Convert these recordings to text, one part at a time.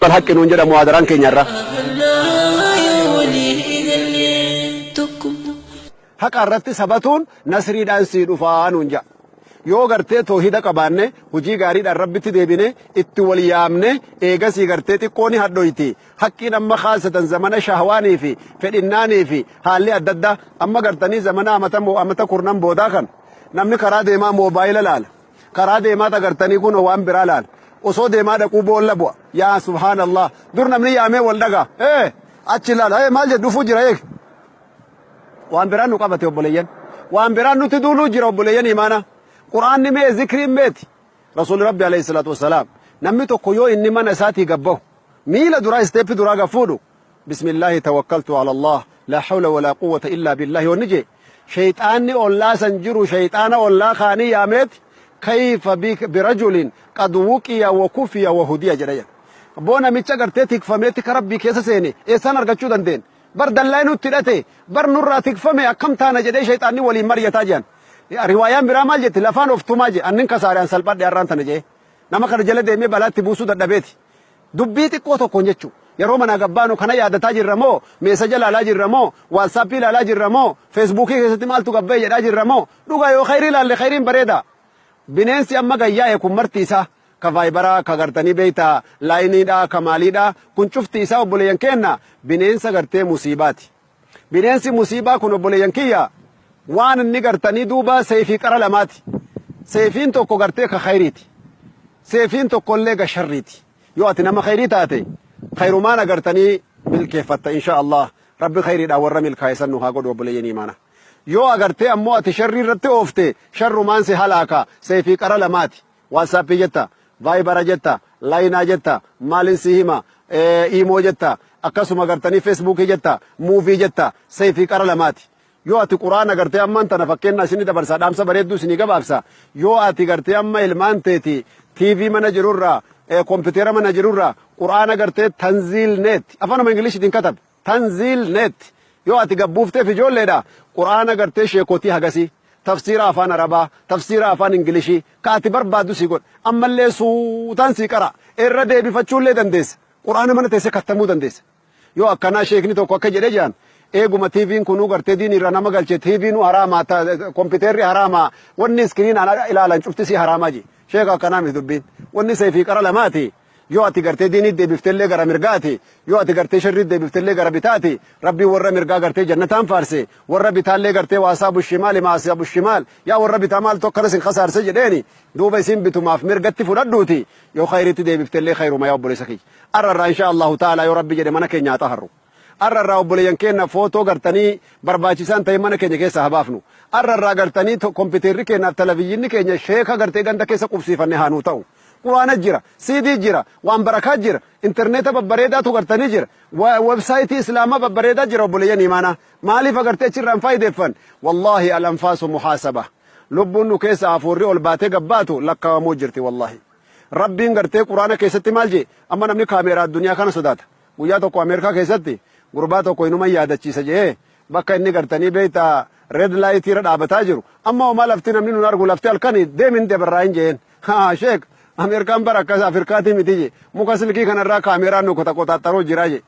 الحق نونجد موادران كينيرا حق الرت سبتون نسري دانسي دفان ونجا يو غرتي توحيد قبانه وجي غاري الرب تديبنه اتوليامنه ايغسي غرتي تكوني حدويتي حقي نما خاصه زمن شهواني في فدناني في حالي اددا اما غرتني زمن امتا كورنم بودا كان نمني كرا ديما موبايل لال كرا ديما تغرتني كون وان برالال وسو ديما دقو بولا بو يا سبحان الله دور نمني يامي ولدغا اچلال مال دفو جريك وان برانو قبته بولين وان برانو تدولو جرو بولين ايمانا قرآن نمي ذكر ميتي رسول ربي عليه الصلاة والسلام نمي تقويو إني من أساتي قبه ميلا درا استيب درا قفودو بسم الله توكلت على الله لا حول ولا قوة إلا بالله ونجي شيطاني أولا سنجرو شيطان أولا خاني يا ميت كيف بك برجل قد وقي وكفي وهدي جريا بونا ميتشا قرتيتك فميتك ربي كيسا سيني إيسان أرغتشو دندين بر دلائنو تلاتي بر نراتك فمي أكم تانا جدي شيطاني ولي مريا تاجان riwaayaan biraa maal jetti lafaan oftumaa je annin kasaaraan salphadhe arraan tana je nama kana jala deemee balaatti buusuu dadhabeeti dubbii xiqqoo tokko jechu yeroo mana gabbaanu kana yaadataa jirra moo meesaja laalaa jirra moo waatsaappii laalaa jirra moo feesbuukii keessatti maaltu gabbee jedhaa jirra moo dhugaa yoo khayrii laalle khayriin bareeda bineensi amma gayyaa'e kun marti isaa ka vaayibaraa ka gartanii beeytaa laayiniidha ka maaliidha kun cufti isaa obboleeyyan keenna bineensa gartee musiibaati bineensi musiibaa kun obboleeyyan kiyya waan inni gartanii duuba seefii qara lamaati seefiin tokko gartee ka khayriiti seefiin tokkollee ga sharriiti yoo ati nama khayrii taate khayrumaan agartanii milkeeffatta insha Allah rabbi khayriidhaan warra milkaa'esan nu haa godhu obboleeyyan imaana yoo agartee ammoo ati sharrii irratti oofte sharrumaan si halaaka seefii qara lamaati waatsaappii jetta vaayibara jetta laayinaa jetta maalin si hima iimoo jetta akkasuma gartanii feesbuukii jetta muuvii jetta seefii qara lamaati yoo ati quraana gartee amman tana fakkeenna isini dabarsa dhaamsa bareedduu isini gabaabsa yoo ati gartee amma ilmaan teeti TV mana jirurra kompiitera mana jirurra quraana gartee tanziil net afaanuma ingiliishitiin katab tanziil net yoo ati gabbuufteef ijoolleedha quraana gartee sheekotii hagasi tafsiira afaan arabaa tafsiira afaan ingilishii ka ati barbaaddu si godh ammallee suutaan si qara irra deebifachuullee dandeessa quraana mana teessee kattamuu dandeessa yoo akkanaa sheekni tokko akka jedhee jiran eeguma TV'n kunu gartee diin irra nama galche TV'n haraama kompiiterri haraama wanni iskiriin ilaalan cufti si haraama ji sheeka akkanaa miti dubbiin wanni seefii qara lamaati yoo ati gartee diinii deebiftellee gara mirgaati yoo ati gartee sharrii deebiftellee gara bitaati rabbii warra mirgaa gartee jannataan faarse warra bitaallee gartee waasaa bushimaal maasiyaa bushimaal yaa warra bitaa maal tokkana sin khasaarse jedheeni duuba isin bitumaaf mirgatti fudhadhuuti yoo khayritti deebiftellee khayruma yaa obboleessa kiyya arrarraa insha Allahu ta'ala yoo rabbi jedhe mana keenyaa xaharru arrarraa obboleeyyan keenna footoo gartanii barbaachisaan ta'e mana keenya keessa habaafnu arrarraa gartanii kompiiterri keennaaf televizyinni keenya sheeka gartee ganda keessa qubsiifanne haanuu ta'u quraana jira CD jira waan barakaa jira interneeta babbareedaatu gartanii jira websaayitii islaamaa babbareedaa jira obboleeyyan imaana maaliif agartee achirraan faayideeffan wallaahi alanfaasu muhaasaba lubbuun nu keessa afuurri ol baatee gabbaatu lakkaawamuu jirti wallaahi rabbiin gartee quraana keessatti maal jee amma namni kaameeraa addunyaa kana sodaata guyyaa tokko ameerikaa keessatti gurbaa tokko inuma yaadachiisa jee bakka inni gartanii beeyta red light irra dhaabataa jiru amma oma lafti namni nun argu lafti halkani deemin dabarraa hin jeen sheek ameerikaan bara akkas afrikaatii miti je muka silkii kanarraa kaameeraan nu qotaxaroo jira je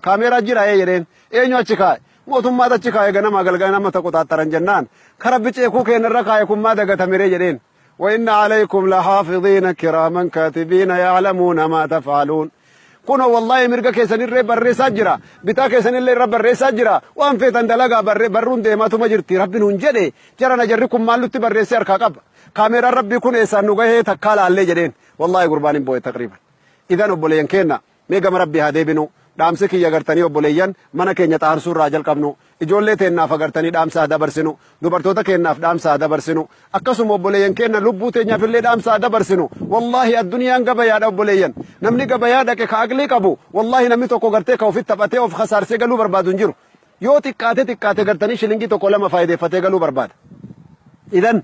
kaameeraa jira jedheen eenyu achi kaa'e mootummaat achi kaa'e ganama galgala nama qotaxaran jennaan kara biceekuu keenarra kaa'e kun maa dagatamiree jedheen وإن عليكم لحافظين كراما كاتبين يعلمون ما تفعلون كونوا والله مرقا كيسن الرئي بري ساجرا بتا كيسن اللي رب بري ساجرا وان فيتن دلقا برون ديما تمجرتي ربي ننجدي جرى نجركم مالو تبري سير كاقب كاميرا ربي كون إيسان نغيه تكالا علي جدين والله قربان بوي تقريبا إذن أبوليان كينا ميقام ربي هادي بنو dhaamsi kiyya gartanii obboleeyyan mana keenya xaarsuu irraa jalqabnu ijoollee teennaaf agartanii dhaamsa dabarsinu dubartoota keennaaf dhaamsa dabarsinu akkasuma obboleeyyan keenya lubbuu teenyaaf illee dhaamsa dabarsinu wallahi addunyaan gabayaadha obboleeyyan namni gabayaa dhaqe ka aqlii qabu wallahi namni tokko gartee ka ofitti taphatee of khasaarsee galuu barbaadu hin jiru yoo xiqqaate gartanii shilingii tokko lama faayideeffatee galuu barbaada idan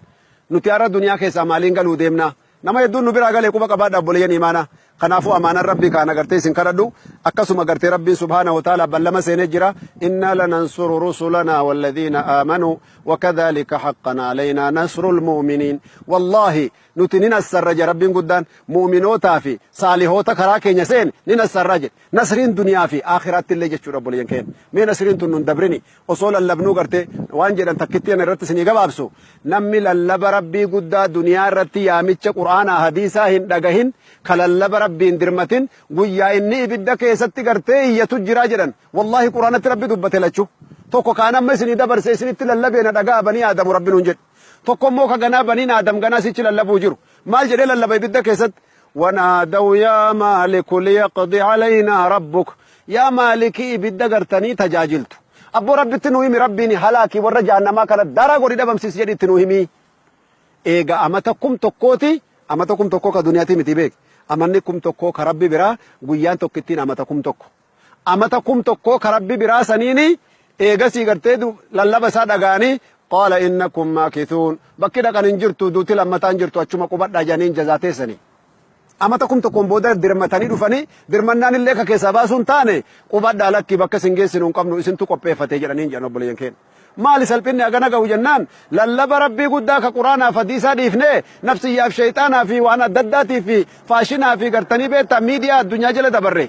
nuti har'a dunyaa keessaa maaliin galuu deemna nama hedduun nu biraa galee quba qabaadha obboleeyyan imaana Kanaafuu amaanaan rabbii kaana gartee isin kadhadhu akkasuma gartee rabbiin subhaanahu wa ta'ala ballama seenee jira inna lanansuru rusulana walladhiina aamanuu wakadhalika haqqan alaynaa nasrul mu'miniin wallahi nuti nin assarraja rabbiin guddaan mu'minootaa fi saalihoota karaa keenya seen nin assarraje nasriin duniyaa fi aakhiraatti illee jechuudha obboleeyyan keenya mee nasriin tun nun dabrini osoo lallabnuu gartee waan jedhan takkittiin irratti isinii gabaabsu namni lallaba rabbii guddaa duniyaa irratti yaamicha qur'aanaa hadiisaa hin dhagahin ka lallaba rabbiin dirmatin guyyaa inni ibidda keessatti gartee iyyatu jiraa jedhan wallahi qur'aanatti rabbi dubbate lachuu tokko kaan amma isinii dabarse isinitti lallabeena dhagaa banii aadamu rabbiin hun jedhe tokko immoo ka ganaa baniin aadam ganaa sichi lallabuu jiru maal jedhee lallaba ibidda keessatti wanaadaw yaa maaliku liyaqdi calaynaa rabbuk yaa maalikii ibidda gartanii tajaajiltu abbo rabbitti nu himi rabbiin halaakii warra jahannamaa kana daraa godhi dhabamsiis jedhitti nu himi eega amata kum tokkoo ka duniyaati miti beek amanni kum tokkoo ka rabbi biraa guyyaan tokkittiin amata kum tokkoo ka rabbi biraa saniini eegasii gartee lallaba isaa dhagaanii qaala innakum maakithuun bakki dhaqan hin jirtu duuti lammataan jirtu achuma qubadhaa janiin jazaateessanii amata kum tokkoon booda dirmatanii dhufanii dirmannaan illee ka keessaa baasuun taane qubadhaa lakkii bakka isin geessinu hin qabnu isintu qopheeffate jedhaniin jedhan obboleeyyan keenya maali salphinni agana ga'u jennaan lallaba rabbii guddaa ka quraanaaf hadiisaa dhiifnee nafsiyyaaf shayxaanaa fi waan adda addaatii fi faashinaa fi gartanii beektaa miidiyaa addunyaa jala dabarre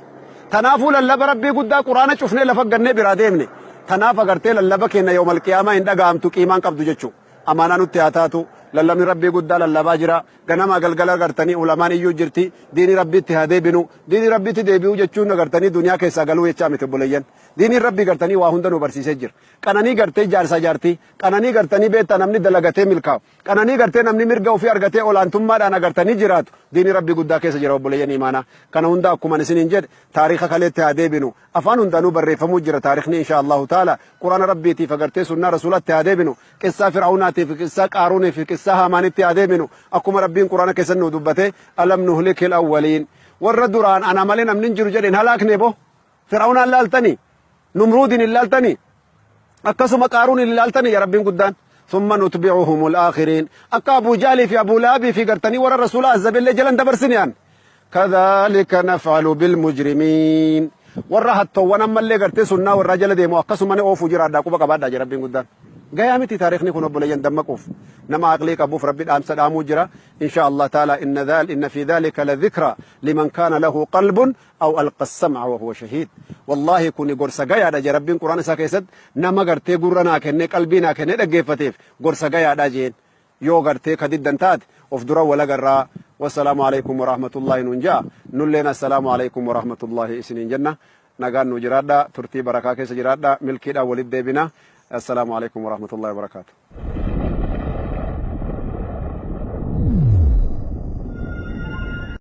tanaafuu lallaba rabbii guddaa quraana cufnee lafa gannee biraa deemne tanaaf agartee lallaba keenya yoomal qiyaamaa hin dhaga'amtu qiimaan qabdu jechuu amaanaa nutti haa taatu lallabni rabbii guddaa lallabaa jira ganama galgala gartanii ulamaan iyyuu jirti diini rabbiitti haa deebinu diini rabbiitti deebi'uu jechuun agartanii duniyaa keessaa galuu jechaa miti obboleeyyan diiniin rabbii gartanii waa hunda nu barsiisee jira qananii gartee jaarsa jaartii qananii gartanii beektaa namni dalagatee milkaa'u qananii gartee namni mirga ofii argatee olaantummaadhaan agartanii jiraatu diini rabbii guddaa keessa jira obboleeyyan imaanaa kana hunda akkuma isiniin jedhe taariika kaleetti haa deebinu afaan hundaanuu barreeffamuu jira taariikni insha Allahu taala quraana rabbiitiif agartee sunnaa rasuulatti haa deebinu qissaa fir'aawnaatii qissaa qaaruunii fi qissaa haamaanitti haa deebinu akkuma rabbiin quraana keessatti nu dubbate alam nuhlikil awwaliin warra duraan ana malee namni hin jiru jedheen halaakne bo fir'aawnaan laaltanii numruudin ilaaltanii akkasuma qaaruun ilaaltanii ya rabbiin guddaan ثم نتبعهم الآخرين أكا أبو جالي في أبو لابي في قرتني ورا الرسول عز بالله جلن دبرسنيان كذلك نفعل بالمجرمين ورا حتى ونما اللي قرتي سنة والرجل دي مؤقس من أوفو جرا داكو بقى بعد يا ربي قدان قيامتي تاريخني كنا بلين دمكوف نما عقليك أبو في ربي الأمس دامو جرا إن شاء الله تعالى إن في ذلك لذكرى لمن كان له قلب أو ألقى السمع وهو شهيد والله كوني قرصة قيا دا جربين قرآن ساكيسد نما قرتي قرنا كني قلبينا كني دقيفتيف قرصة قيا دا جين يو قرتي كديد دنتات وفدرا ولا قرا والسلام عليكم ورحمة الله ننجا نلنا السلام عليكم ورحمة الله إسنين جنة نقال نجرادا ترتيب بركاكي سجرادا ملكي دا ولد بنا السلام عليكم ورحمة الله وبركاته